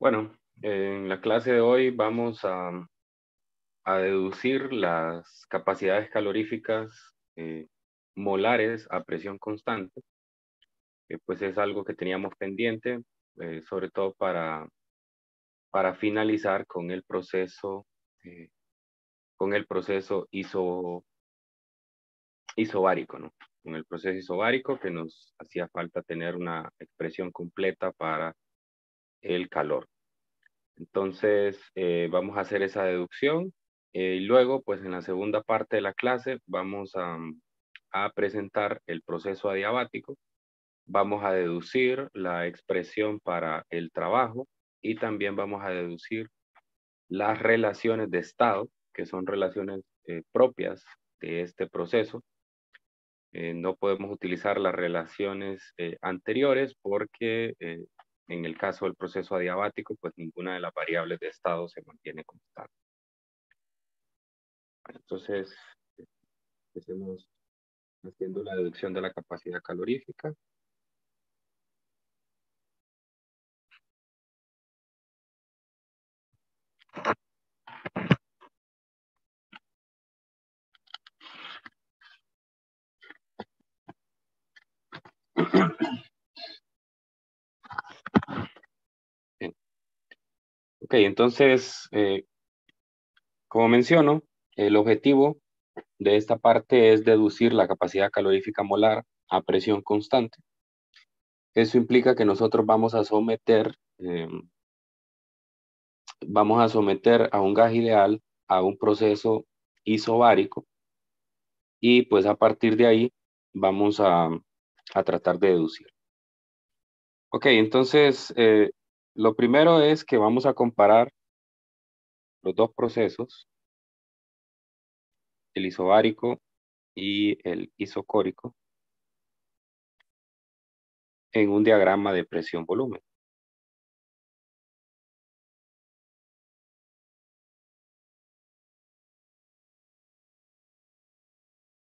Bueno, en la clase de hoy vamos a deducir las capacidades caloríficas molares a presión constante, que pues es algo que teníamos pendiente, sobre todo para finalizar eh, con el proceso isobárico, ¿no? Con el proceso isobárico que nos hacía falta tener una expresión completa para el calor. Entonces, vamos a hacer esa deducción y luego, pues en la segunda parte de la clase, vamos a presentar el proceso adiabático, vamos a deducir la expresión para el trabajo y también vamos a deducir las relaciones de estado, que son relaciones propias de este proceso. No podemos utilizar las relaciones anteriores porque en el caso del proceso adiabático, pues ninguna de las variables de estado se mantiene constante. Entonces, empecemos haciendo la deducción de la capacidad calorífica. Bien. Ok, entonces, como menciono, el objetivo de esta parte es deducir la capacidad calorífica molar a presión constante. Eso implica que nosotros vamos a someter a un gas ideal a un proceso isobárico y pues a partir de ahí vamos a tratar de deducir. Ok, entonces lo primero es que vamos a comparar los dos procesos, el isobárico y el isocórico, en un diagrama de presión-volumen.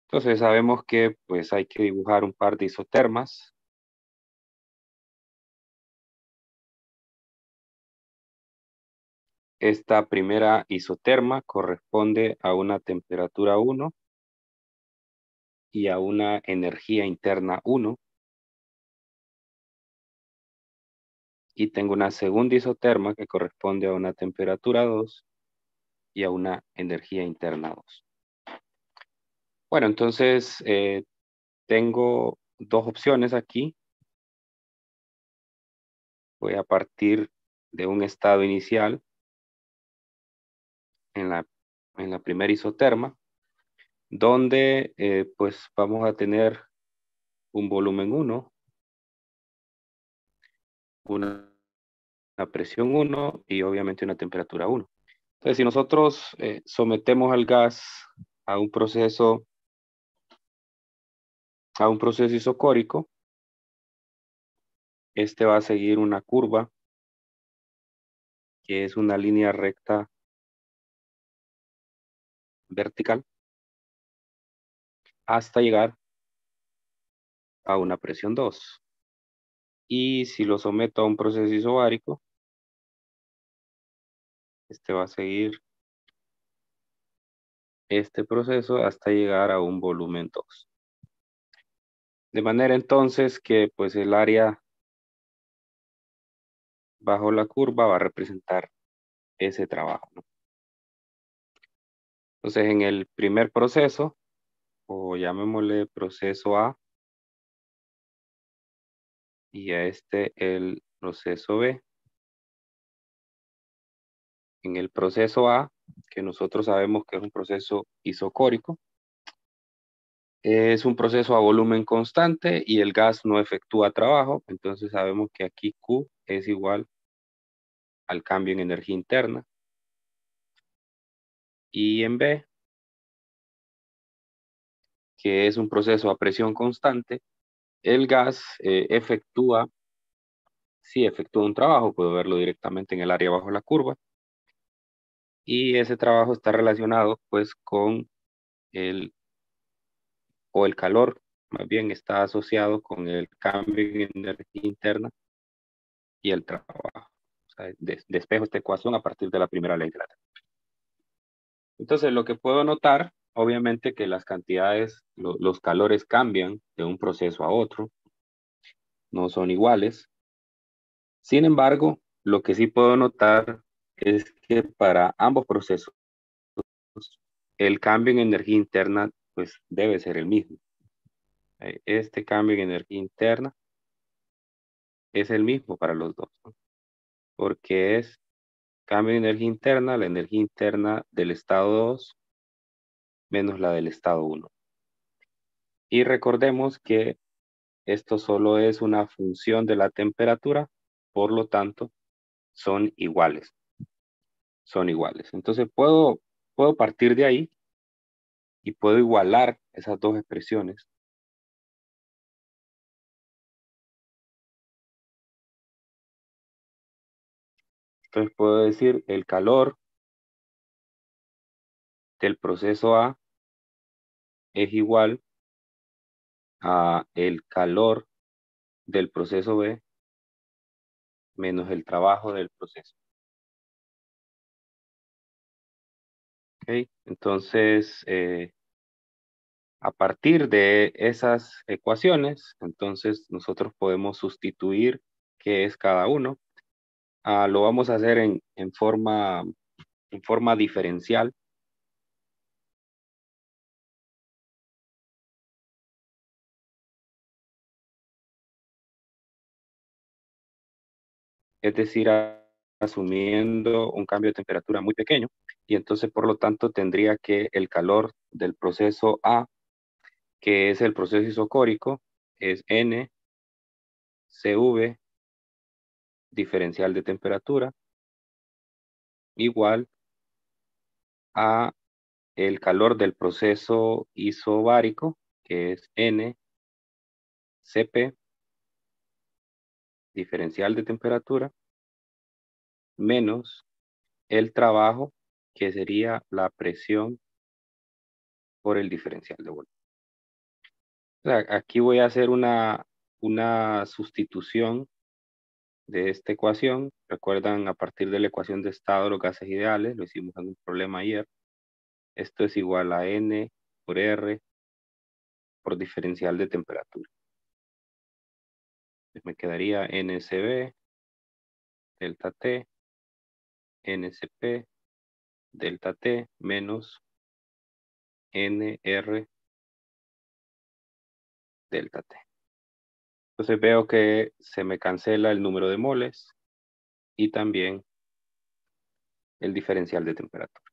Entonces sabemos que pues hay que dibujar un par de isotermas. Esta primera isoterma corresponde a una temperatura 1 y a una energía interna 1. Y tengo una segunda isoterma que corresponde a una temperatura 2 y a una energía interna 2. Bueno, entonces tengo dos opciones aquí. Voy a partir de un estado inicial en la primera isoterma, donde pues vamos a tener un volumen 1, una presión 1 y obviamente una temperatura 1. Entonces, si nosotros sometemos al gas a un proceso isocórico, este va a seguir una curva que es una línea recta vertical hasta llegar a una presión 2. Y si lo someto a un proceso isobárico, este va a seguir este proceso hasta llegar a un volumen 2. De manera entonces que pues el área bajo la curva va a representar ese trabajo, ¿no? Entonces en el primer proceso, o llamémosle proceso A, y a este el proceso B. En el proceso A, que nosotros sabemos que es un proceso isocórico, es un proceso a volumen constante y el gas no efectúa trabajo, entonces sabemos que aquí Q es igual al cambio en energía interna. Y en B, que es un proceso a presión constante, el gas sí efectúa un trabajo, puedo verlo directamente en el área bajo la curva, y ese trabajo está relacionado pues con el calor, más bien está asociado con el cambio en energía interna y el trabajo. sea, despejo esta ecuación a partir de la primera ley de la temperatura. Entonces, lo que puedo notar, obviamente que las cantidades, los calores cambian de un proceso a otro, no son iguales. Sin embargo, lo que sí puedo notar es que para ambos procesos, el cambio en energía interna pues debe ser el mismo. Este cambio en energía interna es el mismo para los dos, ¿no? Porque es cambio de energía interna, la energía interna del estado 2 menos la del estado 1. Y recordemos que esto solo es una función de la temperatura, por lo tanto, son iguales. Son iguales. Entonces puedo partir de ahí y puedo igualar esas dos expresiones. Entonces puedo decir el calor del proceso A es igual a el calor del proceso B menos el trabajo del proceso. ¿Ok? Entonces, a partir de esas ecuaciones, entonces nosotros podemos sustituir qué es cada uno. Lo vamos a hacer en forma diferencial. Es decir, asumiendo un cambio de temperatura muy pequeño, y entonces por lo tanto tendría que el calor del proceso A, que es el proceso isocórico, es N CV diferencial de temperatura igual a el calor del proceso isobárico, que es N CP diferencial de temperatura menos el trabajo, que sería la presión por el diferencial de volumen. O sea, aquí voy a hacer una sustitución de esta ecuación. Recuerdan, a partir de la ecuación de estado de los gases ideales, lo hicimos en un problema ayer. Esto es igual a N por R por diferencial de temperatura. Entonces me quedaría NCB delta T, NCP delta T menos NR delta T. Entonces veo que se me cancela el número de moles y también el diferencial de temperatura.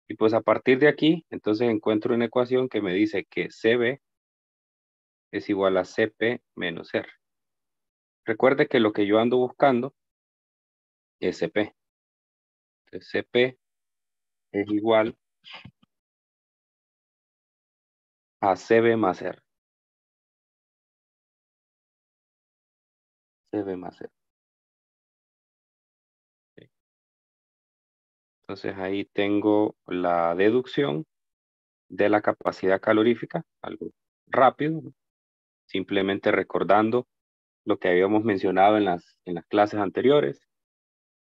Y pues a partir de aquí, entonces encuentro una ecuación que me dice que CB es igual a CP menos R. Recuerde que lo que yo ando buscando es CP. Entonces CP es igual a CB más R. CB más R. Entonces ahí tengo la deducción de la capacidad calorífica, algo rápido, ¿no? Simplemente recordando lo que habíamos mencionado en las clases anteriores,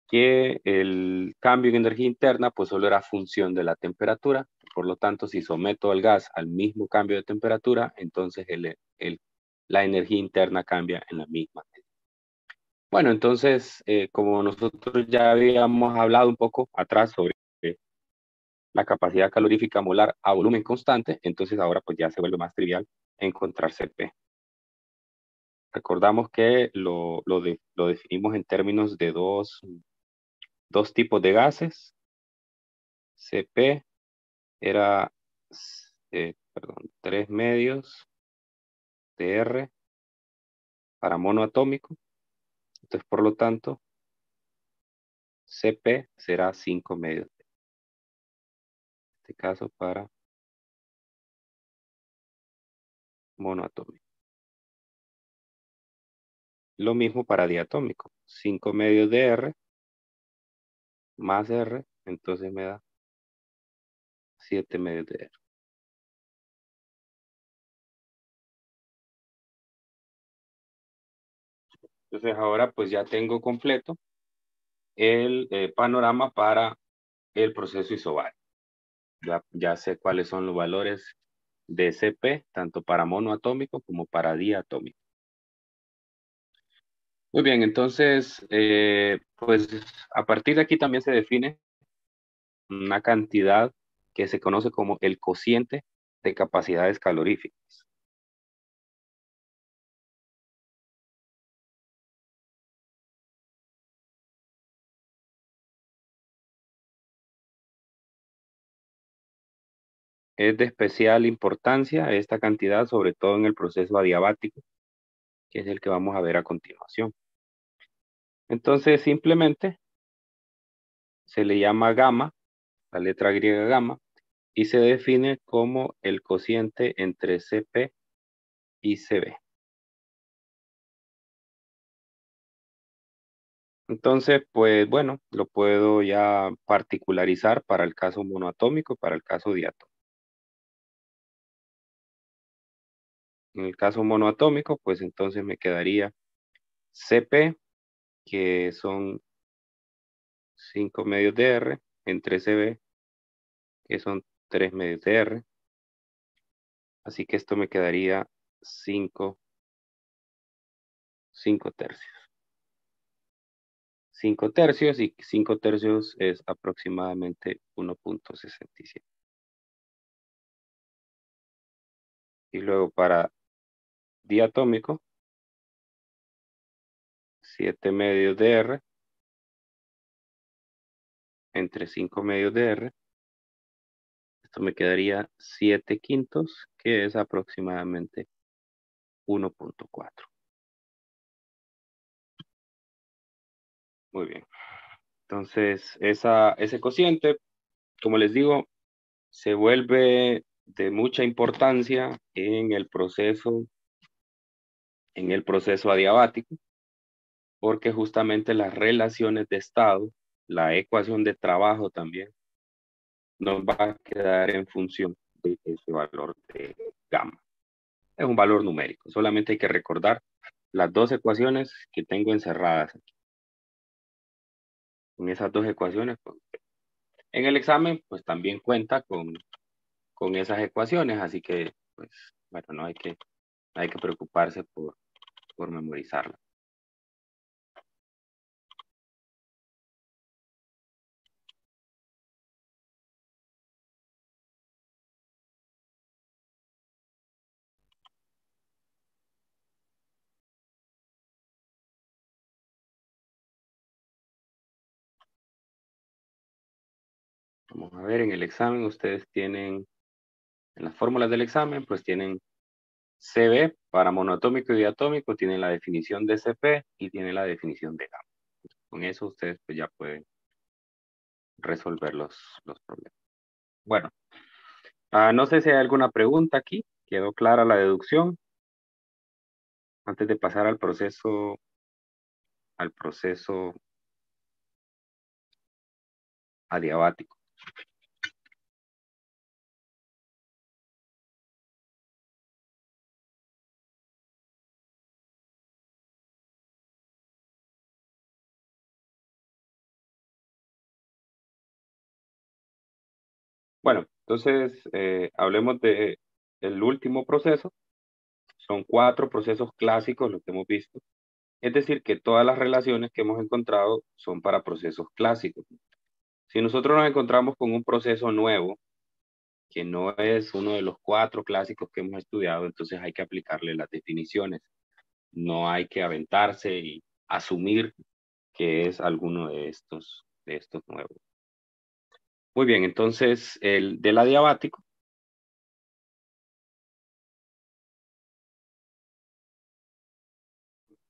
que el cambio en energía interna pues solo era función de la temperatura. Por lo tanto, si someto el gas al mismo cambio de temperatura, entonces la energía interna cambia en la misma medida. Bueno, entonces, como nosotros ya habíamos hablado un poco atrás sobre la capacidad calorífica molar a volumen constante, entonces ahora pues ya se vuelve más trivial encontrar CP. Recordamos que lo definimos en términos de dos tipos de gases. CP era, 3 medios de R para monoatómico. Entonces, por lo tanto, CP será 5 medios. En este caso, para monoatómico. Lo mismo para diatómico. 5 medios de R más R, entonces me da 7 medios de R. Entonces ahora pues ya tengo completo el panorama para el proceso isobárico. Ya sé cuáles son los valores de CP, tanto para monoatómico como para diatómico. Muy bien, entonces, pues a partir de aquí también se define una cantidad que se conoce como el cociente de capacidades caloríficas. Es de especial importancia esta cantidad, sobre todo en el proceso adiabático, que es el que vamos a ver a continuación. Entonces, simplemente se le llama gamma, la letra griega gamma, y se define como el cociente entre CP y CB. Entonces, pues bueno, lo puedo ya particularizar para el caso monoatómico, para el caso diatómico. En el caso monoatómico, pues entonces me quedaría CP, que son 5 medios de R, entre CB, que son 3 medios de R. Así que esto me quedaría 5 tercios. 5 tercios y 5 tercios es aproximadamente 1,67. Y luego para diatómico, 7 medios de R entre 5 medios de R. Esto me quedaría 7 quintos, que es aproximadamente 1,4. Muy bien. Entonces, ese cociente, como les digo, se vuelve de mucha importancia en el proceso adiabático, porque justamente las relaciones de estado, la ecuación de trabajo también, nos va a quedar en función de ese valor de gamma. Es un valor numérico, solamente hay que recordar las dos ecuaciones que tengo encerradas aquí. En esas dos ecuaciones, pues, en el examen, pues también cuenta con esas ecuaciones, así que, pues, bueno, no hay que preocuparse por memorizarla. Vamos a ver, en el examen ustedes tienen, en las fórmulas del examen, pues tienen CB para monoatómico y diatómico, tienen la definición de CP y tienen la definición de gamma. Con eso ustedes pues ya pueden resolver los problemas. Bueno, no sé si hay alguna pregunta aquí. ¿Quedó clara la deducción? Antes de pasar al proceso adiabático. Bueno, entonces hablemos de el último proceso. Son 4 procesos clásicos los que hemos visto. Es decir, que todas las relaciones que hemos encontrado son para procesos clásicos. Si nosotros nos encontramos con un proceso nuevo, que no es uno de los 4 clásicos que hemos estudiado, entonces hay que aplicarle las definiciones. No hay que aventarse y asumir que es alguno de estos nuevos. Muy bien, entonces el del adiabático.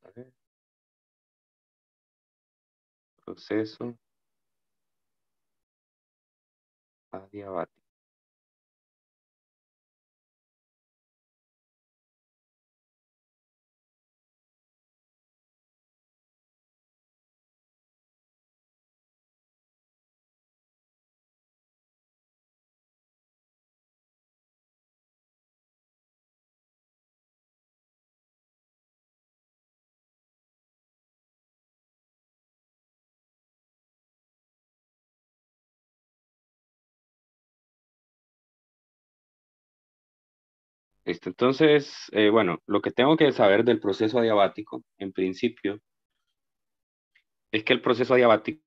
A ver, proceso adiabático. Listo. Entonces, bueno, lo que tengo que saber del proceso adiabático, en principio, es que el proceso adiabático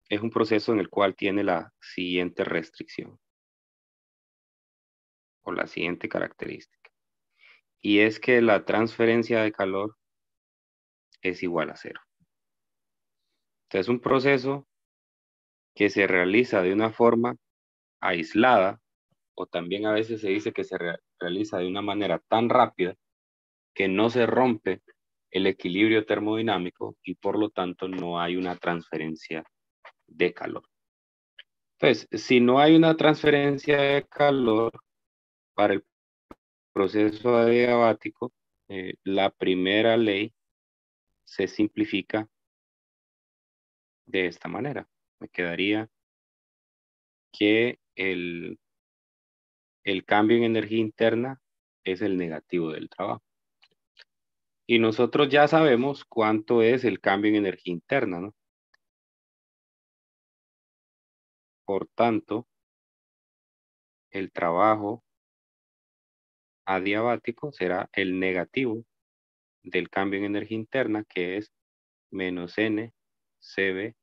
es un proceso en el cual tiene la siguiente restricción o la siguiente característica. Y es que la transferencia de calor es igual a cero. Entonces, es un proceso que se realiza de una forma aislada, o también a veces se dice que se realiza de una manera tan rápida que no se rompe el equilibrio termodinámico y por lo tanto no hay una transferencia de calor. Entonces, si no hay una transferencia de calor para el proceso adiabático, la primera ley se simplifica de esta manera. Me quedaría que el cambio en energía interna es el negativo del trabajo. Y nosotros ya sabemos cuánto es el cambio en energía interna, ¿no? Por tanto, el trabajo adiabático será el negativo del cambio en energía interna, que es menos N CB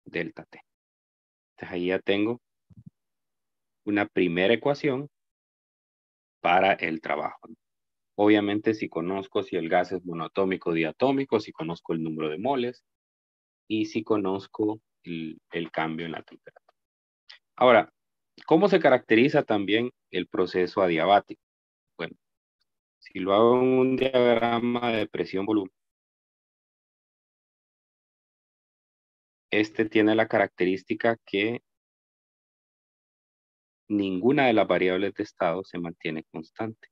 delta T. Entonces ahí ya tengo una primera ecuación para el trabajo. Obviamente si conozco si el gas es monoatómico o diatómico, si conozco el número de moles y si conozco el cambio en la temperatura. Ahora, ¿cómo se caracteriza también el proceso adiabático? Bueno, si lo hago en un diagrama de presión-volumen, este tiene la característica que ninguna de las variables de estado se mantiene constante.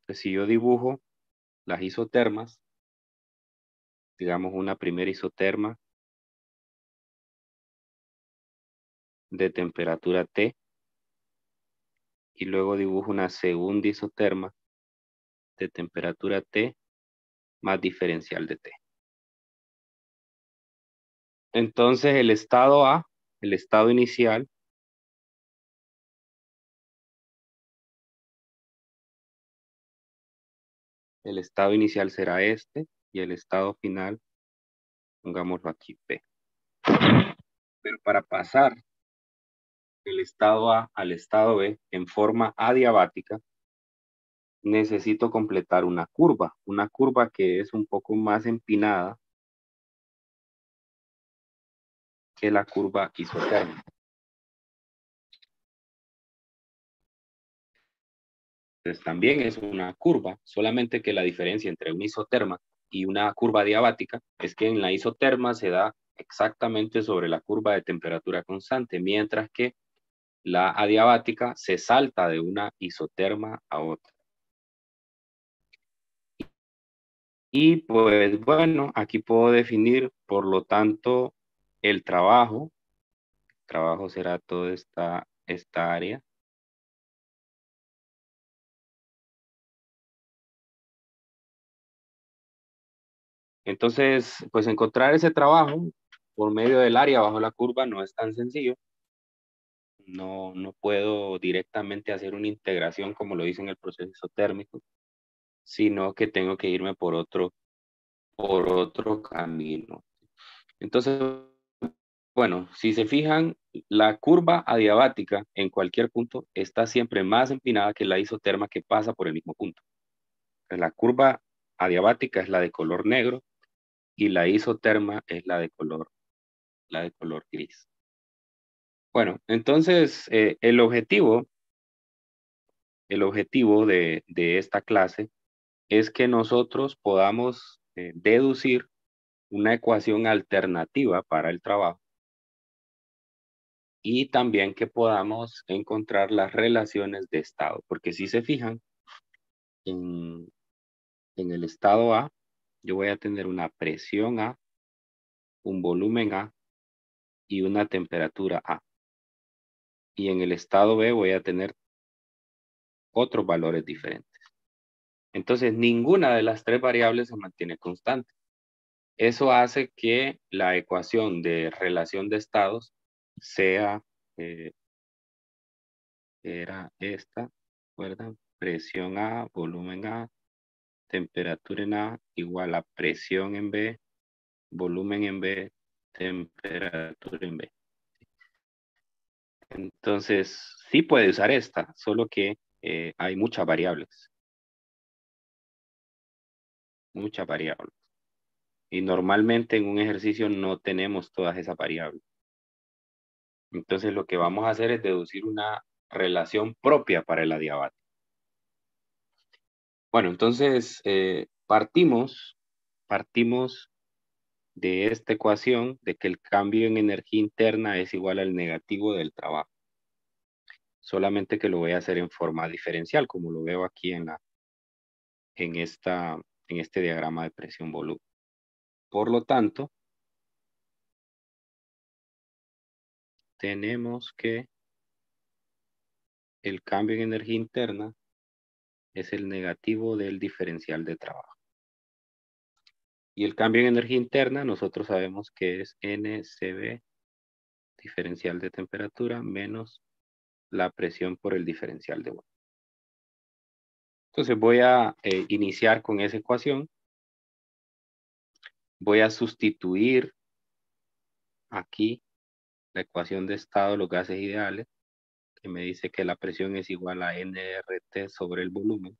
Entonces, si yo dibujo las isotermas, digamos una primera isoterma de temperatura T, y luego dibujo una segunda isoterma de temperatura T más diferencial de T. Entonces el estado A, el estado inicial, será este y el estado final, pongámoslo aquí, P. Pero para pasar del estado A al estado B en forma adiabática, necesito completar una curva que es un poco más empinada que la curva isotérmica. Entonces también es una curva, solamente que la diferencia entre una isoterma y una curva adiabática es que en la isoterma se da exactamente sobre la curva de temperatura constante, mientras que la adiabática se salta de una isoterma a otra. Y pues bueno, aquí puedo definir, por lo tanto, el trabajo. El trabajo será toda esta área. Entonces, pues encontrar ese trabajo por medio del área bajo la curva no es tan sencillo. No puedo directamente hacer una integración como lo hice en el proceso isotérmico, sino que tengo que irme por otro camino. Entonces, bueno, si se fijan, la curva adiabática en cualquier punto está siempre más empinada que la isoterma que pasa por el mismo punto. La curva adiabática es la de color negro y la isoterma es la de color gris. Bueno, entonces el objetivo de esta clase es que nosotros podamos deducir una ecuación alternativa para el trabajo y también que podamos encontrar las relaciones de estado, porque si se fijan, en, en el estado A, yo voy a tener una presión A, un volumen A y una temperatura A. Y en el estado B voy a tener otros valores diferentes. Entonces, ninguna de las tres variables se mantiene constante. Eso hace que la ecuación de relación de estados sea, era esta, ¿Recuerdan? Presión A, volumen A, temperatura en A igual a presión en B, volumen en B, temperatura en B. Entonces, sí puede usar esta, solo que hay muchas variables. Muchas variables. Y normalmente en un ejercicio no tenemos todas esas variables. Entonces, lo que vamos a hacer es deducir una relación propia para el adiabatic. Bueno, entonces partimos de esta ecuación de que el cambio en energía interna es igual al negativo del trabajo. Solamente que lo voy a hacer en forma diferencial, como lo veo aquí en este diagrama de presión-volumen. Por lo tanto, tenemos que el cambio en energía interna es el negativo del diferencial de trabajo. Y el cambio en energía interna nosotros sabemos que es NCB, diferencial de temperatura, menos la presión por el diferencial de volumen. Entonces voy a iniciar con esa ecuación. Voy a sustituir aquí la ecuación de estado de los gases ideales, que me dice que la presión es igual a nRT sobre el volumen.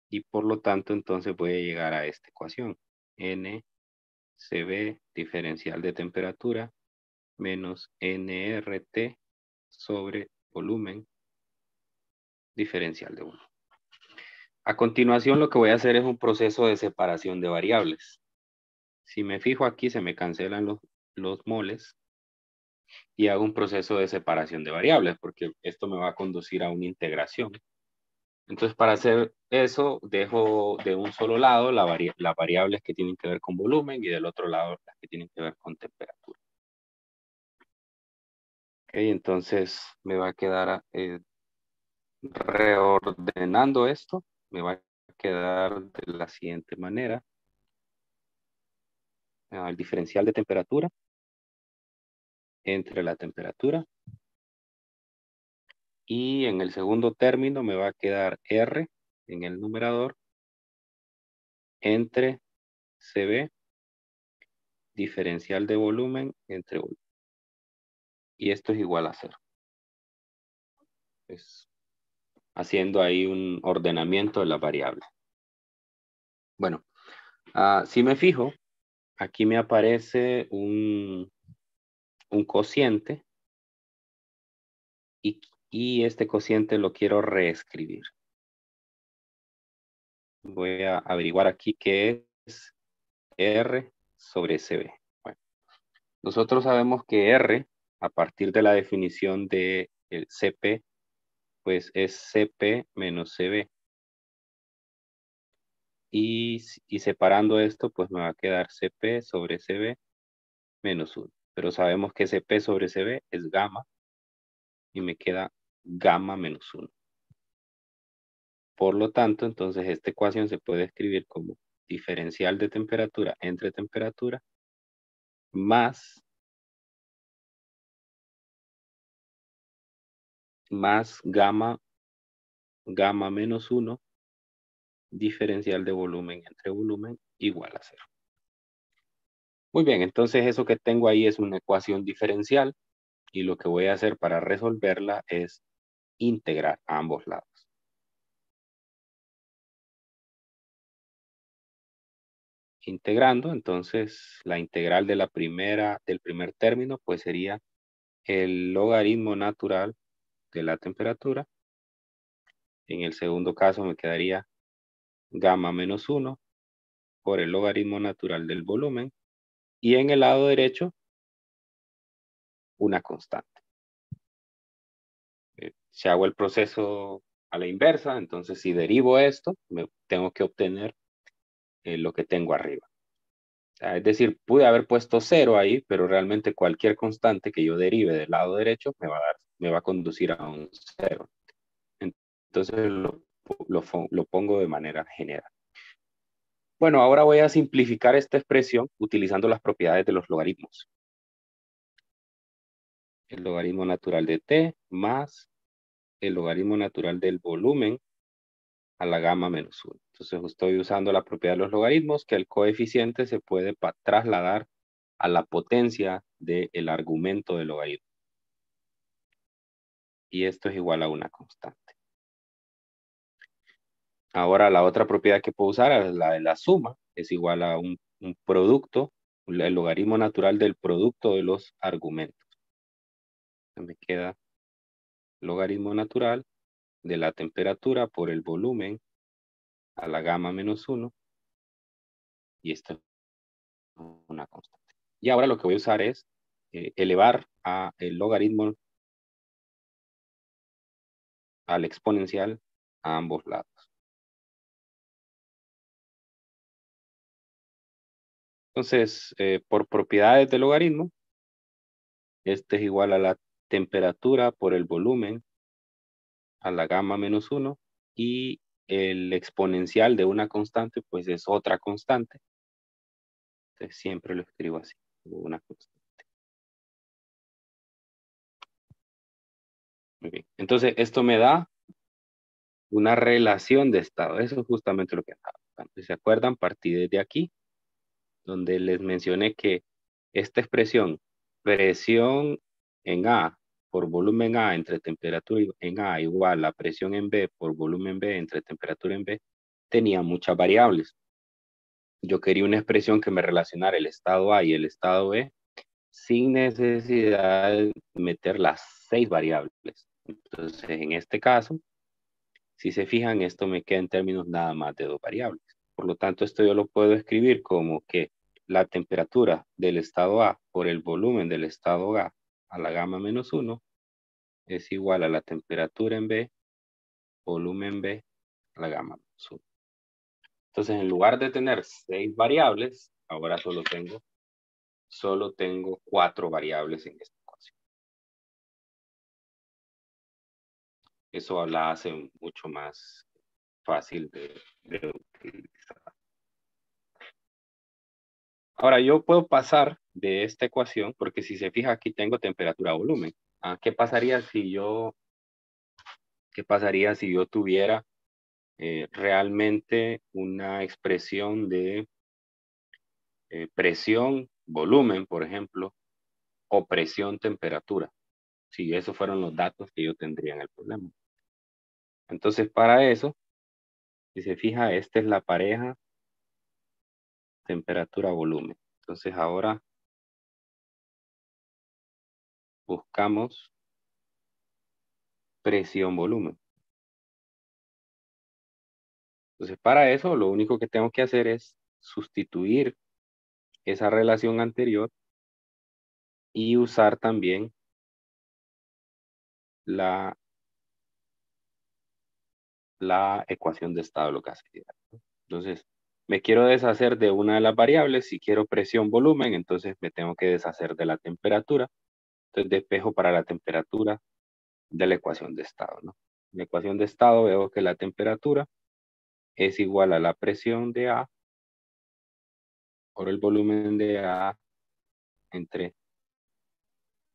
Y por lo tanto, entonces voy a llegar a esta ecuación. NCB, diferencial de temperatura, menos nRT sobre volumen, diferencial de volumen. A continuación, lo que voy a hacer es un proceso de separación de variables. Si me fijo aquí, se me cancelan los moles y hago un proceso de separación de variables, porque esto me va a conducir a una integración. Entonces, para hacer eso, dejo de un solo lado las variables que tienen que ver con volumen y del otro lado las que tienen que ver con temperatura. Ok, entonces me va a quedar reordenando esto, me va a quedar de la siguiente manera. El diferencial de temperatura entre la temperatura. Y en el segundo término me va a quedar R en el numerador entre CB, diferencial de volumen entre volumen. Y esto es igual a 0. Es haciendo ahí un ordenamiento de las variables. Bueno, si me fijo, aquí me aparece un cociente y este cociente lo quiero reescribir. Voy a averiguar aquí qué es R sobre CB. Bueno, nosotros sabemos que R, a partir de la definición de el CP, pues es CP menos CB. Y separando esto, pues me va a quedar CP sobre CB menos 1. Pero sabemos que CP sobre CB es gamma y me queda gamma menos 1. Por lo tanto, entonces esta ecuación se puede escribir como diferencial de temperatura entre temperatura más gamma menos 1 diferencial de volumen entre volumen igual a 0. Muy bien, entonces eso que tengo ahí es una ecuación diferencial y lo que voy a hacer para resolverla es integrar a ambos lados. Integrando, entonces la integral de del primer término pues sería el logaritmo natural de la temperatura. En el segundo caso me quedaría gamma menos 1 por el logaritmo natural del volumen. Y en el lado derecho, una constante. Si hago el proceso a la inversa, entonces si derivo esto, tengo que obtener lo que tengo arriba. Es decir, pude haber puesto 0 ahí, pero realmente cualquier constante que yo derive del lado derecho me va a conducir a un 0. Entonces lo pongo de manera general. Bueno, ahora voy a simplificar esta expresión utilizando las propiedades de los logaritmos. El logaritmo natural de t más el logaritmo natural del volumen a la gamma menos 1. Entonces estoy usando la propiedad de los logaritmos, que el coeficiente se puede trasladar a la potencia del argumento del logaritmo. Y esto es igual a una constante. Ahora la otra propiedad que puedo usar es la de la suma. Es igual a un producto, el logaritmo natural del producto de los argumentos. Me queda logaritmo natural de la temperatura por el volumen a la gamma menos 1. Y esto es una constante. Y ahora lo que voy a usar es elevar a el logaritmo al exponencial a ambos lados. Entonces, por propiedades del logaritmo, este es igual a la temperatura por el volumen a la gamma menos 1 y el exponencial de una constante pues es otra constante. Entonces siempre lo escribo así, una constante. Muy bien. Entonces esto me da una relación de estado. Eso es justamente lo que estaba buscando. Si se acuerdan, partí desde aquí, donde les mencioné que esta expresión, presión en A por volumen A entre temperatura en A igual a presión en B por volumen B entre temperatura en B, tenía muchas variables. Yo quería una expresión que me relacionara el estado A y el estado B sin necesidad de meter las 6 variables. Entonces, en este caso, si se fijan, esto me queda en términos nada más de 2 variables. Por lo tanto, esto yo lo puedo escribir como que la temperatura del estado A por el volumen del estado a la gamma menos 1 es igual a la temperatura en B, volumen B, a la gamma menos 1. Entonces, en lugar de tener 6 variables, ahora solo tengo 4 variables en esta ecuación. Eso la hace mucho más fácil de utilizar. Ahora, yo puedo pasar de esta ecuación, porque si se fija aquí tengo temperatura volumen. ¿Qué pasaría si yo tuviera realmente una expresión de presión, volumen, por ejemplo, o presión, temperatura? Si esos fueron los datos que yo tendría en el problema. Entonces, para eso, si se fija, esta es la pareja temperatura-volumen. Entonces, ahora buscamos presión-volumen. Entonces, para eso, lo único que tengo que hacer es sustituir esa relación anterior y usar también la ecuación de estado de lo gases. Entonces, me quiero deshacer de una de las variables. Si quiero presión, volumen, entonces me tengo que deshacer de la temperatura. Entonces, despejo para la temperatura de la ecuación de estado, ¿no? En la ecuación de estado veo que la temperatura es igual a la presión de A por el volumen de A entre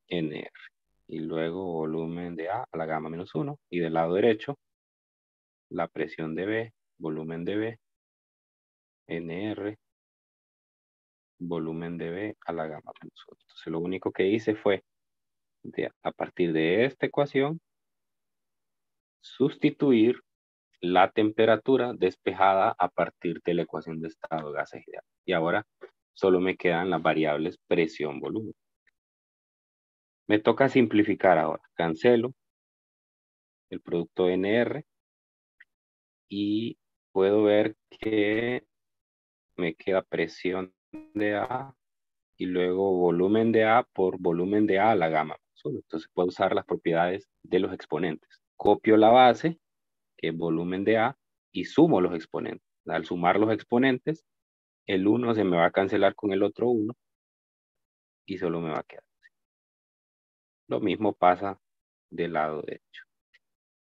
NR. Y luego volumen de A a la gamma menos 1. Y del lado derecho, la presión de B, volumen de B, NR, volumen de B a la gamma menos 1. Entonces lo único que hice fue, a partir de esta ecuación, sustituir la temperatura despejada a partir de la ecuación de estado de gases ideal. Y ahora solo me quedan las variables presión, volumen. Me toca simplificar ahora. Cancelo el producto NR y puedo ver que me queda presión de A y luego volumen de A por volumen de A a la gamma. Entonces puedo usar las propiedades de los exponentes. Copio la base, que es volumen de A, y sumo los exponentes. Al sumar los exponentes, el 1 se me va a cancelar con el otro 1 y solo me va a quedar. Lo mismo pasa del lado derecho.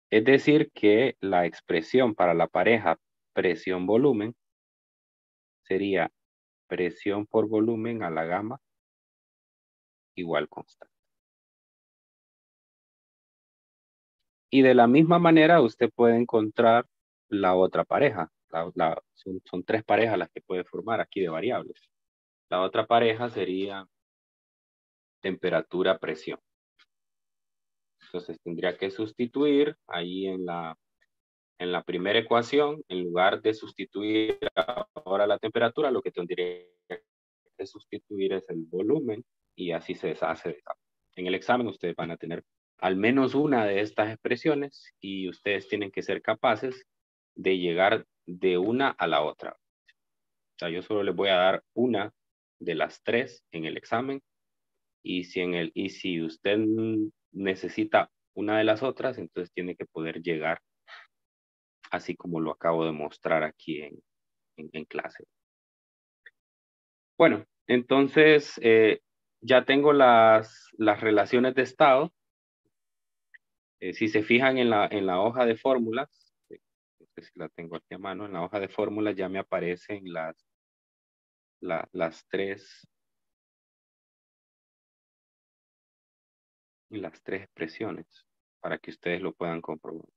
Es decir que la expresión para la pareja presión-volumen sería presión por volumen a la gamma igual constante. Y de la misma manera usted puede encontrar la otra pareja. Son tres parejas las que puede formar aquí de variables. La otra pareja sería temperatura-presión. Entonces tendría que sustituir ahí en la primera ecuación, en lugar de sustituir ahora la temperatura, lo que tendría que sustituir es el volumen y así se deshace. En el examen ustedes van a tener al menos una de estas expresiones y ustedes tienen que ser capaces de llegar de una a la otra. O sea, yo solo les voy a dar una de las tres en el examen y si usted necesita una de las otras, entonces tiene que poder llegar así como lo acabo de mostrar aquí en clase. Bueno, entonces ya tengo las relaciones de estado. Si se fijan en la hoja de fórmulas, no sé si la tengo aquí a mano, en la hoja de fórmulas ya me aparecen las tres expresiones para que ustedes lo puedan comprobar.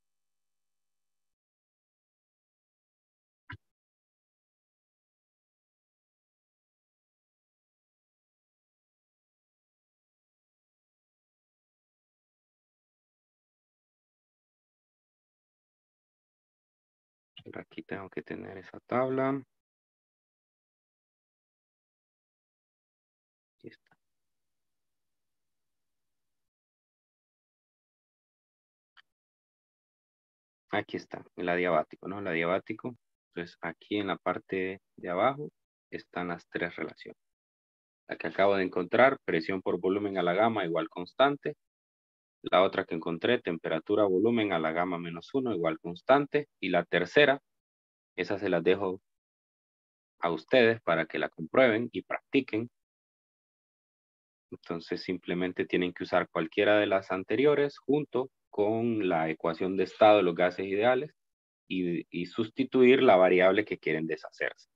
Pero aquí tengo que tener esa tabla. Aquí está. Aquí está, el adiabático, ¿no? El adiabático. Entonces, aquí en la parte de abajo están las tres relaciones. La que acabo de encontrar, presión por volumen a la gama igual constante. La otra que encontré, temperatura volumen a la gama menos 1 igual constante. Y la tercera, esa se las dejo a ustedes para que la comprueben y practiquen. Entonces simplemente tienen que usar cualquiera de las anteriores junto con la ecuación de estado de los gases ideales y sustituir la variable que quieren deshacerse.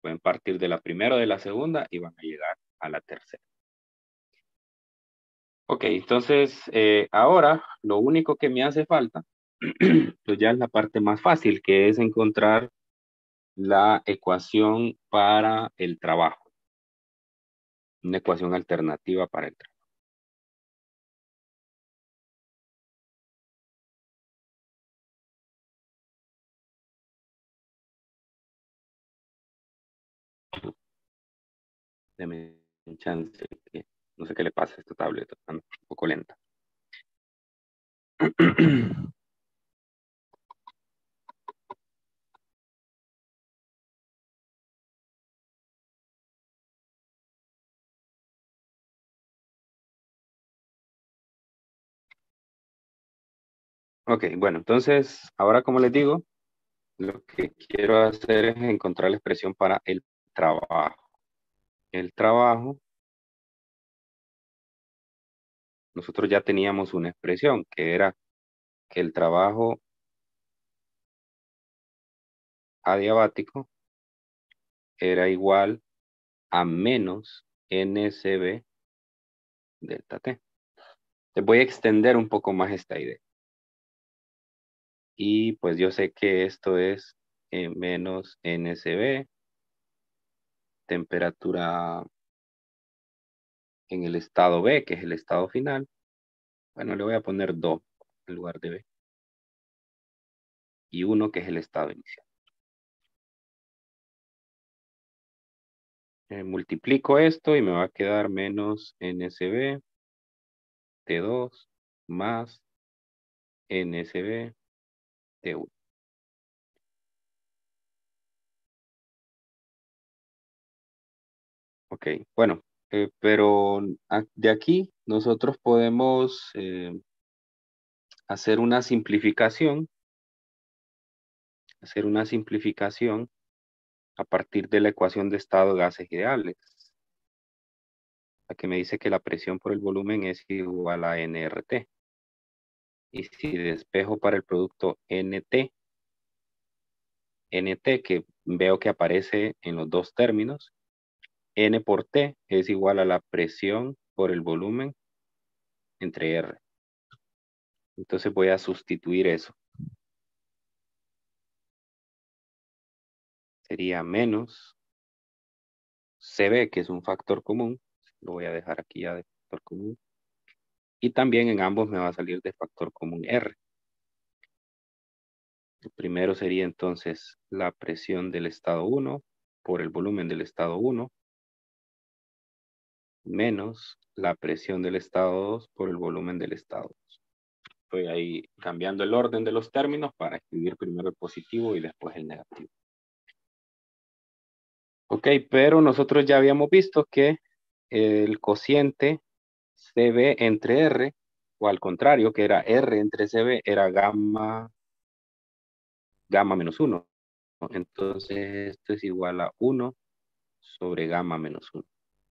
Pueden partir de la primera o de la segunda y van a llegar a la tercera. Ok, entonces ahora lo único que me hace falta, pues ya es la parte más fácil, que es encontrar la ecuación para el trabajo. Una ecuación alternativa para el trabajo. Deme un chance, que no sé qué le pasa a esta tableta, está un poco lenta. Ok, bueno, entonces, ahora como les digo, lo que quiero hacer es encontrar la expresión para el trabajo. El trabajo, nosotros ya teníamos una expresión que era que el trabajo adiabático era igual a menos NSB delta T. Les voy a extender un poco más esta idea. Y pues yo sé que esto es menos NSB, temperatura en el estado B, que es el estado final. Bueno, le voy a poner 2 en lugar de B. Y 1, que es el estado inicial. Multiplico esto y me va a quedar menos NSB T2 más NSB T1. Ok, bueno, pero de aquí nosotros podemos hacer una simplificación a partir de la ecuación de estado de gases ideales, la que me dice que la presión por el volumen es igual a nRT. Y si despejo para el producto NT, que veo que aparece en los dos términos, N por T es igual a la presión por el volumen entre R. Entonces voy a sustituir eso. Sería menos CB, que es un factor común. Lo voy a dejar aquí ya de factor común. Y también en ambos me va a salir de factor común R. El primero sería entonces la presión del estado 1 por el volumen del estado 1 menos la presión del estado 2 por el volumen del estado 2. Estoy ahí cambiando el orden de los términos para escribir primero el positivo y después el negativo. Ok, pero nosotros ya habíamos visto que el cociente CB entre R, o al contrario, que era R entre CB, era gamma menos 1. Entonces esto es igual a 1 sobre gamma menos 1.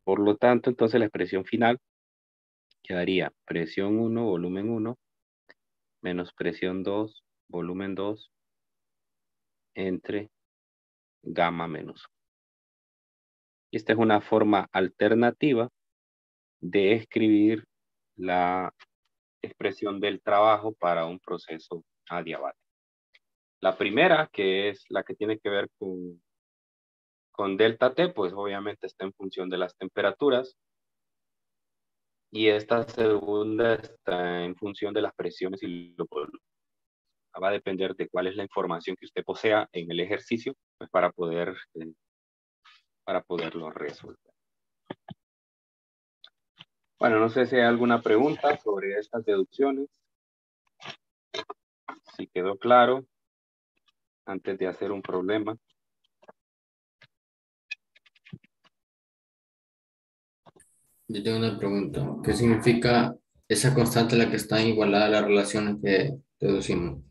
Por lo tanto, entonces la expresión final quedaría presión 1, volumen 1, menos presión 2, volumen 2, entre gamma menos 1. Esta es una forma alternativa de escribir la expresión del trabajo para un proceso adiabático. La primera, que es la que tiene que ver con delta T, pues obviamente está en función de las temperaturas. Y esta segunda está en función de las presiones y los volúmenes. Va a depender de cuál es la información que usted posea en el ejercicio, pues para poderlo resolver. Bueno, no sé si hay alguna pregunta sobre estas deducciones. Si quedó claro, antes de hacer un problema. Yo tengo una pregunta. ¿Qué significa esa constante a la que están igualadas las relaciones que dedujimos?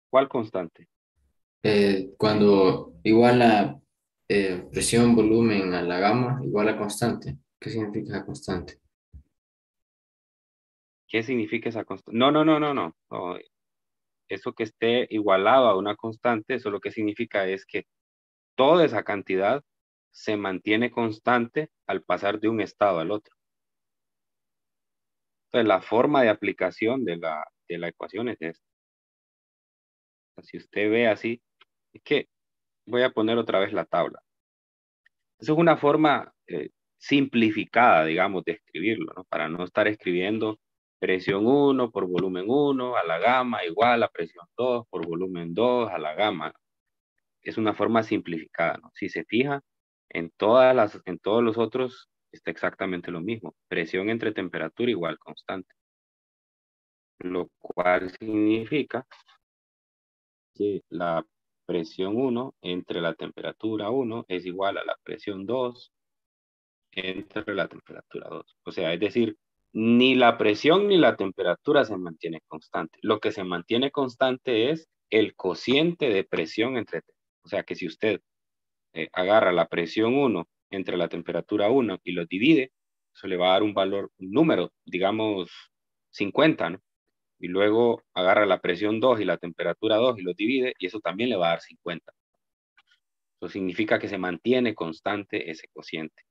¿Cuál constante? Cuando iguala presión, volumen a la gamma, iguala constante. ¿Qué significa esa constante? ¿Qué significa esa constante? No, no, no, no, no. No, eso que esté igualado a una constante, eso lo que significa es que toda esa cantidad se mantiene constante al pasar de un estado al otro. Entonces, la forma de aplicación de la ecuación es esta. Si usted ve así, es que voy a poner otra vez la tabla. Esa es una forma simplificada, digamos, de escribirlo, ¿no? Para no estar escribiendo presión 1 por volumen 1 a la gamma igual a presión 2 por volumen 2 a la gamma. Es una forma simplificada, ¿no? Si se fija, en todos los otros está exactamente lo mismo. Presión entre temperatura igual constante. Lo cual significa que la presión 1 entre la temperatura 1 es igual a la presión 2 entre la temperatura 2. O sea, es decir, ni la presión ni la temperatura se mantiene constante. Lo que se mantiene constante es el cociente de presión entre. O sea, que si usted agarra la presión 1 entre la temperatura 1 y lo divide, eso le va a dar un valor, un número, digamos 50, ¿no? Y luego agarra la presión 2 y la temperatura 2 y lo divide, y eso también le va a dar 50. Eso significa que se mantiene constante ese cociente.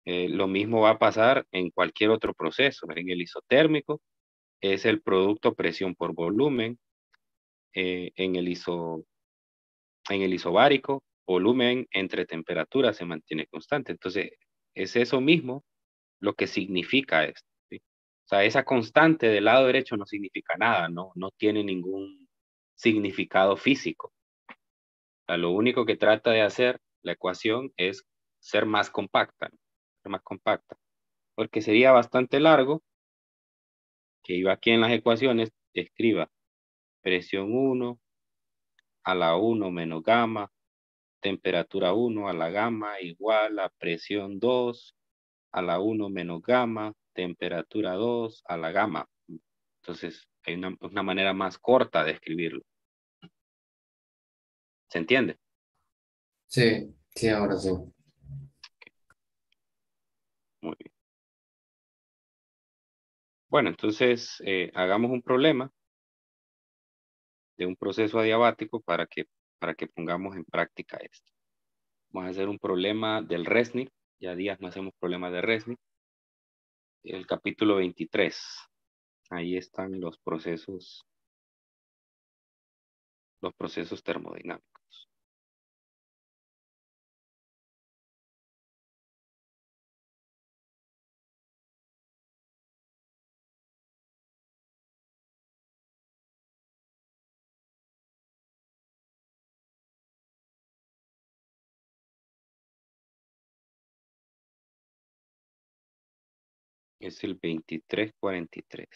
Lo mismo va a pasar en cualquier otro proceso. En el isotérmico es el producto presión por volumen. En el isobárico, volumen entre temperaturas se mantiene constante. Entonces, es eso mismo lo que significa esto, ¿sí? O sea, esa constante del lado derecho no significa nada, no tiene ningún significado físico. O sea, lo único que trata de hacer la ecuación es ser más compacta, ¿no? Ser más compacta. Porque sería bastante largo que yo aquí en las ecuaciones escriba presión 1 a la 1 menos gamma, temperatura 1 a la gamma igual a presión 2 a la 1 menos gamma, temperatura 2 a la gamma. Entonces, hay una manera más corta de escribirlo. ¿Se entiende? Sí, sí, ahora sí. Muy bien. Bueno, entonces hagamos un problema de un proceso adiabático para que pongamos en práctica esto. Vamos a hacer un problema del Resnick. Ya días no hacemos problemas de Resnick. el capítulo 23. Ahí están los procesos termodinámicos. Es el 2343.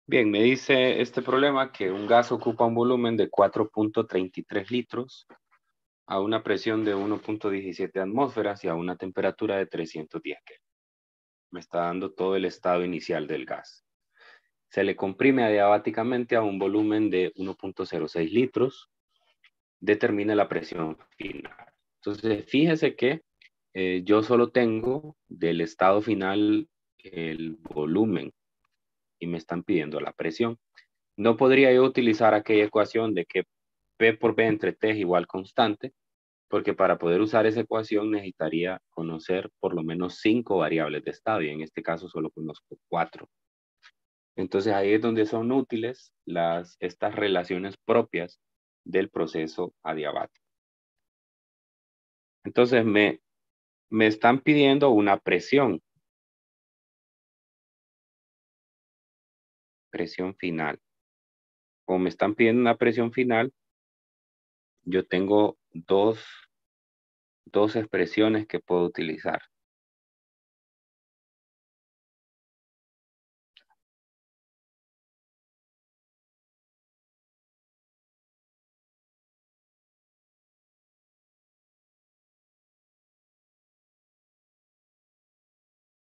Bien, me dice este problema que un gas ocupa un volumen de 4.33 litros a una presión de 1.17 atmósferas y a una temperatura de 310 Kelvin. Me está dando todo el estado inicial del gas. Se le comprime adiabáticamente a un volumen de 1.06 litros. Determina la presión final. Entonces, fíjese que yo solo tengo del estado final el volumen y me están pidiendo la presión. No podría yo utilizar aquella ecuación de que P por B entre T es igual constante, porque para poder usar esa ecuación necesitaría conocer por lo menos 5 variables de estado, y en este caso solo conozco 4. Entonces ahí es donde son útiles estas relaciones propias del proceso adiabático. Entonces me están pidiendo una presión final. Como me están pidiendo una presión final, yo tengo dos expresiones que puedo utilizar.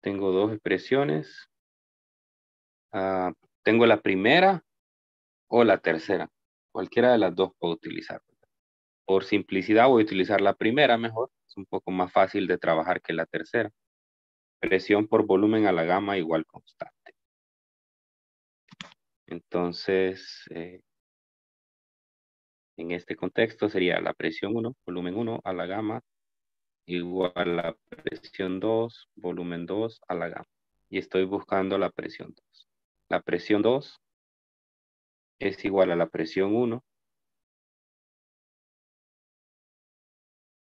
Tengo dos expresiones. Tengo la primera o la tercera. Cualquiera de las dos puedo utilizar. Por simplicidad voy a utilizar la primera mejor. Es un poco más fácil de trabajar que la tercera. Presión por volumen a la gama igual constante. Entonces, en este contexto sería la presión 1, volumen 1 a la gama igual a la presión 2, volumen 2 a la gama. Y estoy buscando la presión 2. La presión 2 es igual a la presión 1,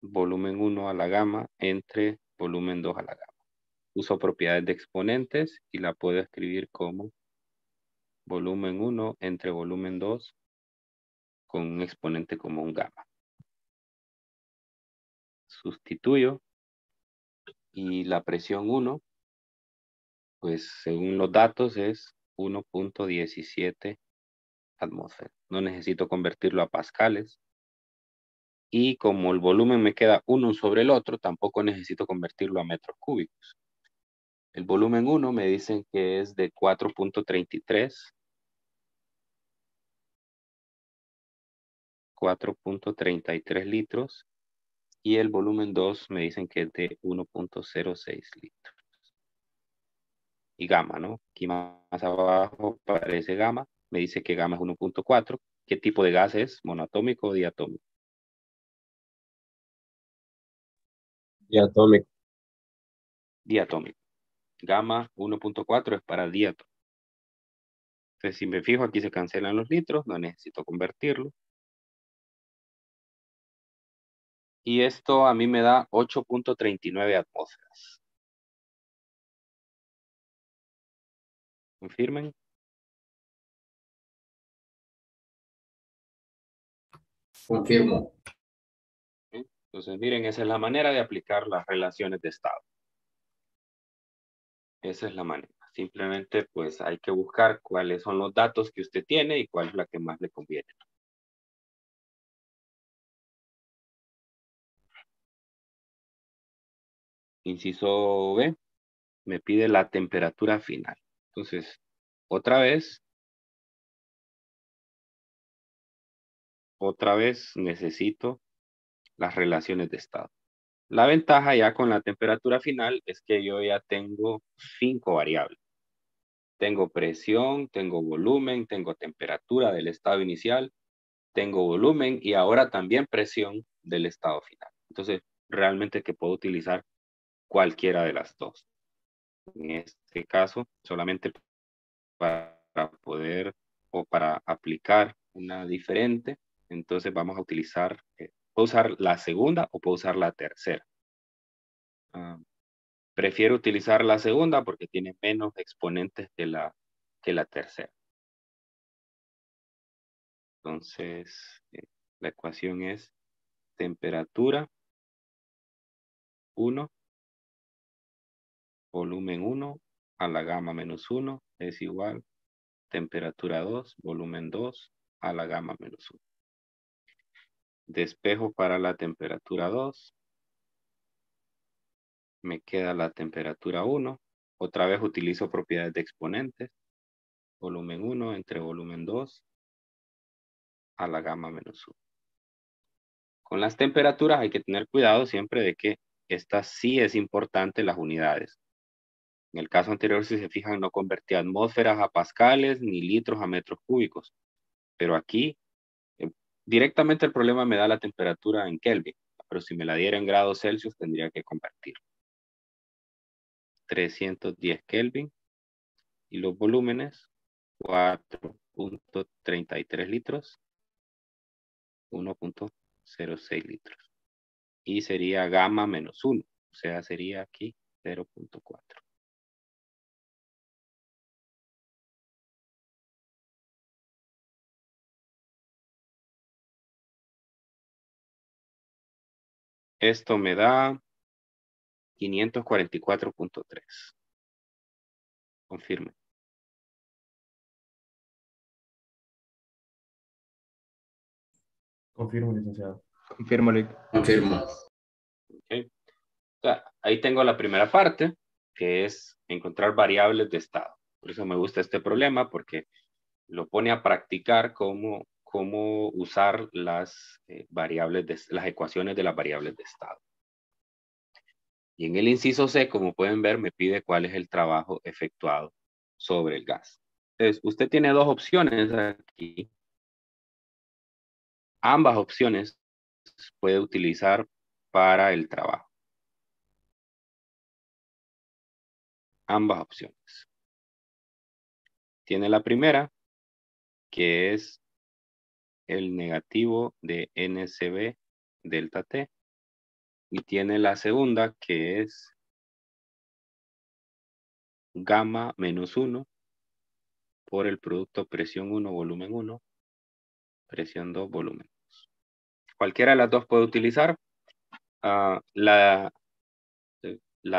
volumen 1 a la gama entre volumen 2 a la gama. Uso propiedades de exponentes y la puedo escribir como volumen 1 entre volumen 2 con un exponente como un gamma. Sustituyo y la presión 1, pues según los datos es 1.17 atmósferas. No necesito convertirlo a pascales. Y como el volumen me queda uno sobre el otro, tampoco necesito convertirlo a metros cúbicos. El volumen 1 me dicen que es de 4.33 litros y el volumen 2 me dicen que es de 1.06 litros. Y gamma, ¿no? Aquí más abajo aparece gamma, me dice que gamma es 1.4. ¿Qué tipo de gas es? ¿Monoatómico o diatómico? Diatómico. Diatómico. Gamma 1.4 es para diatómico. Entonces, si me fijo, aquí se cancelan los litros, no necesito convertirlo. Y esto a mí me da 8.39 atmósferas. ¿Confirmen? Confirmo. Entonces, miren, esa es la manera de aplicar las relaciones de estado. Esa es la manera. Simplemente, pues, hay que buscar cuáles son los datos que usted tiene y cuál es la que más le conviene. Inciso B, me pide la temperatura final. Entonces, otra vez necesito las relaciones de estado. La ventaja ya con la temperatura final es que yo ya tengo 5 variables. Tengo presión, tengo volumen, tengo temperatura del estado inicial, tengo volumen y ahora también presión del estado final. Entonces, realmente que puedo utilizar cualquiera de las dos. En este caso, solamente para poder o para aplicar una diferente, entonces vamos a utilizar, puedo usar la segunda o puedo usar la tercera. Prefiero utilizar la segunda porque tiene menos exponentes que la tercera. Entonces, la ecuación es temperatura 1, volumen 1 a la gamma menos 1 es igual temperatura 2, volumen 2 a la gamma menos 1. Despejo para la temperatura 2. Me queda la temperatura 1. Otra vez utilizo propiedades de exponentes. Volumen 1 entre volumen 2 a la gamma menos 1. Con las temperaturas hay que tener cuidado siempre de que esta sí es importante las unidades. En el caso anterior, si se fijan, no convertía atmósferas a pascales ni litros a metros cúbicos. Pero aquí, eh, directamente el problema me da la temperatura en Kelvin. Pero si me la diera en grados Celsius, tendría que convertir. 310 Kelvin. Y los volúmenes, 4.33 litros, 1.06 litros. Y sería gamma menos 1. O sea, sería aquí 0.4. Esto me da 544.3. Confirme. Confirmo, licenciado. Confirmo, Lic. Confirmo. ¿Okay? O sea, ahí tengo la primera parte, que es encontrar variables de estado. Por eso me gusta este problema, porque lo pone a practicar cómo usar las variables, las ecuaciones de las variables de estado. Y en el inciso C, como pueden ver, me pide cuál es el trabajo efectuado sobre el gas. Entonces, usted tiene dos opciones aquí. Ambas opciones puede utilizar para el trabajo. Ambas opciones. Tiene la primera, que es el negativo de NCB delta T. Y tiene la segunda, que es gamma menos 1 por el producto presión 1, volumen 1, presión 2, volumen 2. Cualquiera de las dos puede utilizar. La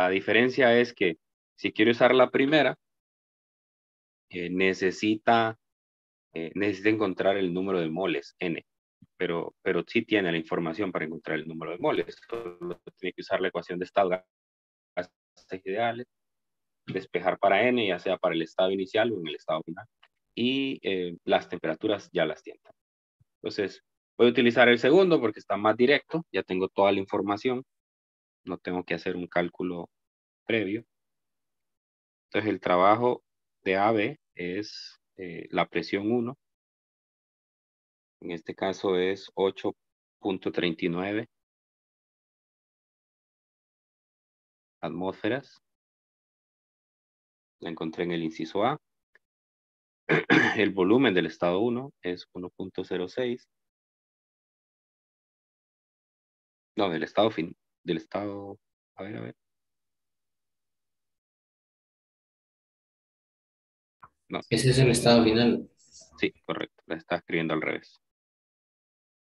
diferencia es que si quiero usar la primera, necesita encontrar el número de moles, N. Pero sí tiene la información para encontrar el número de moles. Solo tiene que usar la ecuación de estado gases ideales, despejar para N, ya sea para el estado inicial o en el estado final. Y las temperaturas ya las tiene. Entonces, voy a utilizar el segundo porque está más directo. Ya tengo toda la información. No tengo que hacer un cálculo previo. Entonces, el trabajo de AB es la presión 1. En este caso es 8.39 atmósferas. La encontré en el inciso A. El volumen del estado 1 es 1.06. No, del estado fin. Del estado. A ver, a ver. No, Ese es el estado final. sí, correcto. La está escribiendo al revés.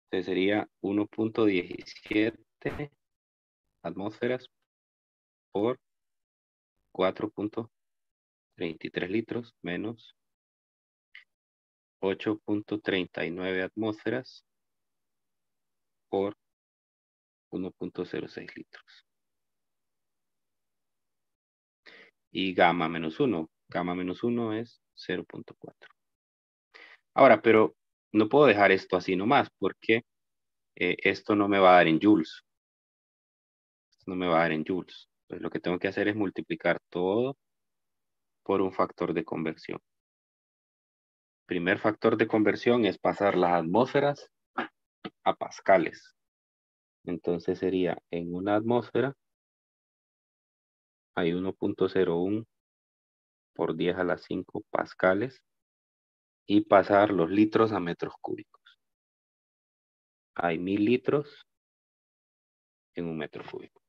Entonces sería 1.17 atmósferas por 4.33 litros menos 8.39 atmósferas por 1.06 litros. Y gamma menos 1. Gamma menos 1 es 0.4. Ahora, pero no puedo dejar esto así nomás porque esto no me va a dar en joules. Esto no me va a dar en joules. Entonces lo que tengo que hacer es multiplicar todo por un factor de conversión. Primer factor de conversión es pasar las atmósferas a pascales. Entonces sería en una atmósfera hay 1.01 por 10 a la 5 pascales y pasar los litros a metros cúbicos. Hay 1000 litros en un metro cúbico.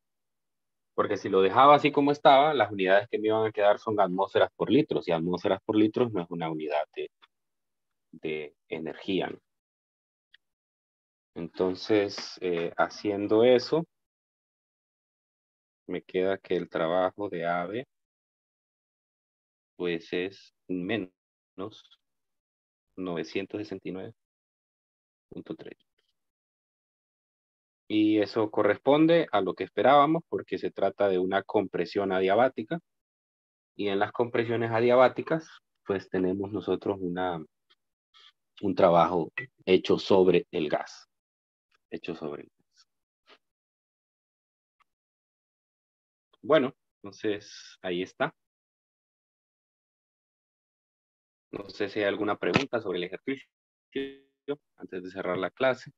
Porque si lo dejaba así como estaba, las unidades que me iban a quedar son atmósferas por litros, y atmósferas por litros no es una unidad de energía, ¿no? Entonces, haciendo eso, me queda que el trabajo de AVE pues es menos 969.3. Y eso corresponde a lo que esperábamos porque se trata de una compresión adiabática. Y en las compresiones adiabáticas, pues tenemos nosotros un trabajo hecho sobre el gas. Hecho sobre el gas. Bueno, entonces ahí está. No sé si hay alguna pregunta sobre el ejercicio antes de cerrar la clase.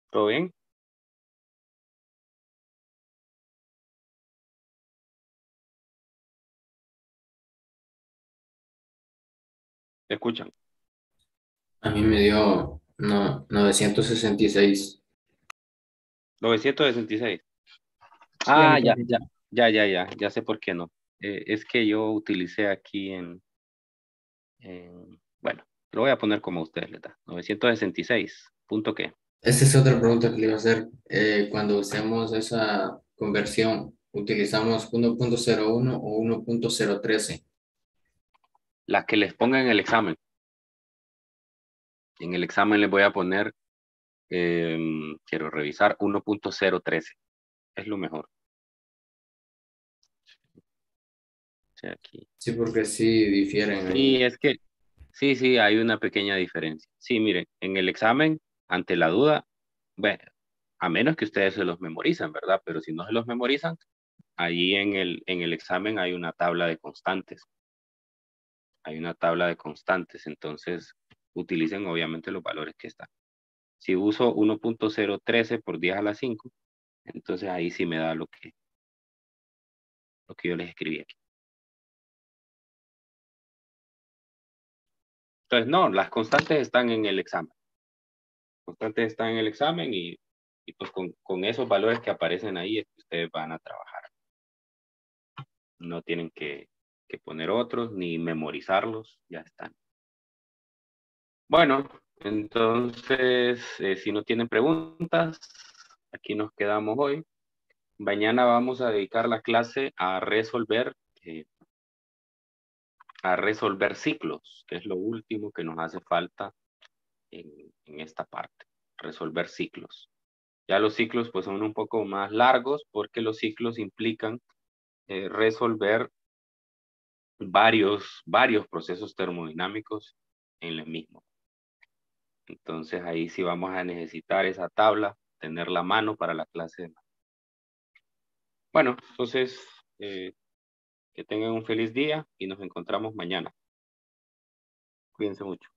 ¿Todo bien? ¿Me escuchan? A mí me dio 966. 966. Sí, a mí Ah, ya, también. ya, ya sé por qué no. Es que yo utilicé aquí bueno, lo voy a poner como a ustedes les da. 966. ¿Punto qué? Esta es otra pregunta que le iba a hacer. Cuando usemos esa conversión, ¿utilizamos 1.01 o 1.013? La que les ponga en el examen. En el examen les voy a poner, quiero revisar, 1.013. Es lo mejor. O sea, aquí. Sí, porque sí difieren ahí. Sí, es que, sí, hay una pequeña diferencia. Sí, miren, en el examen, ante la duda, bueno, a menos que ustedes se los memorizan, ¿verdad? Pero si no se los memorizan, ahí en el examen hay una tabla de constantes. Hay una tabla de constantes, entonces utilicen obviamente los valores que están. Si uso 1.013 por 10 a la 5, entonces ahí sí me da lo que yo les escribí aquí. Entonces, no, las constantes están en el examen. Constantes están en el examen y pues con esos valores que aparecen ahí es que ustedes van a trabajar. No tienen que poner otros ni memorizarlos, ya están. Bueno, entonces, si no tienen preguntas, aquí nos quedamos hoy. Mañana vamos a dedicar la clase eh, a resolver ciclos, que es lo último que nos hace falta en esta parte, resolver ciclos. Ya los ciclos pues son un poco más largos porque los ciclos implican resolver varios procesos termodinámicos en el mismo. Entonces ahí sí vamos a necesitar esa tabla, tener la mano para la clase de mañana. Bueno, entonces que tengan un feliz día y nos encontramos mañana. Cuídense mucho.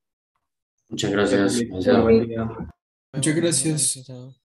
Muchas Gracias, gracias. Felipe. Buen día. Muchas gracias.